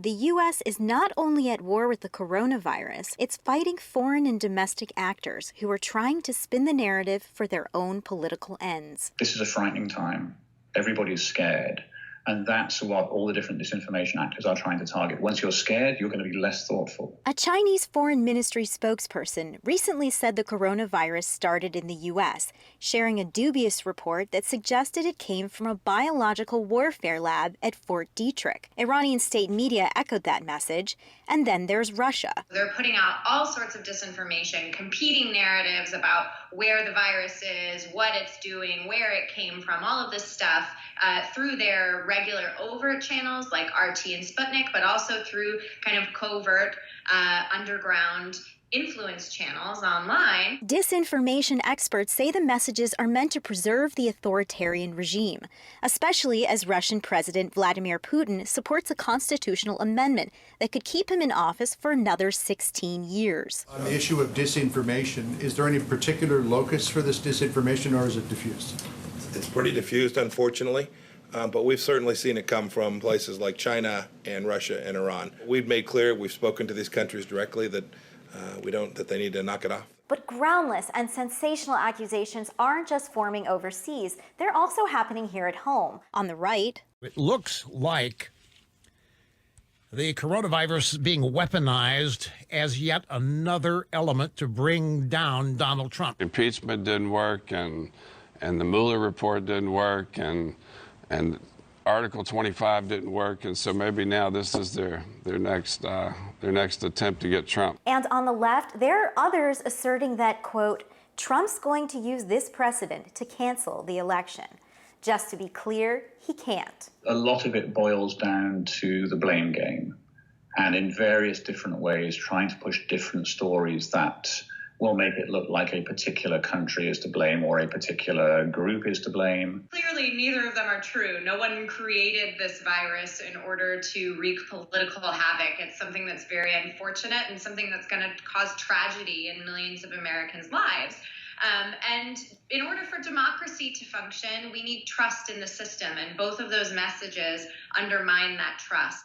The U.S. is not only at war with the coronavirus, it's fighting foreign and domestic actors who are trying to spin the narrative for their own political ends. This is a frightening time. Everybody's scared. And that's what all the different disinformation actors are trying to target. Once you're scared, you're going to be less thoughtful. A Chinese foreign ministry spokesperson recently said the coronavirus started in the U.S., sharing a dubious report that suggested it came from a biological warfare lab at Fort Detrick. Iranian state media echoed that message. And then there's Russia. They're putting out all sorts of disinformation, competing narratives about where the virus is, what it's doing, where it came from, all of this stuff through their regular overt channels like RT and Sputnik, but also through kind of covert underground influence channels online. Disinformation experts say the messages are meant to preserve the authoritarian regime, especially as Russian President Vladimir Putin supports a constitutional amendment that could keep him in office for another 16 years. On the issue of disinformation, is there any particular locus for this disinformation, or is it diffused? It's pretty diffused, unfortunately. But we've certainly seen it come from places like China and Russia and Iran. We've made clear, we've spoken to these countries directly that that they need to knock it off. But groundless and sensational accusations aren't just forming overseas. They're also happening here at home. On the right, it looks like the coronavirus being weaponized as yet another element to bring down Donald Trump. Impeachment didn't work, and the Mueller report didn't work, and Article 25 didn't work, and so maybe now this is their next attempt to get Trump. And on the left, there are others asserting that, quote, Trump's going to use this precedent to cancel the election. Just to be clear, he can't. A lot of it boils down to the blame game, and in various different ways trying to push different stories that will make it look like a particular country is to blame or a particular group is to blame. Clearly, neither of them are true. No one created this virus in order to wreak political havoc. It's something that's very unfortunate and something that's going to cause tragedy in millions of Americans' lives. And in order for democracy to function, we need trust in the system, and both of those messages undermine that trust.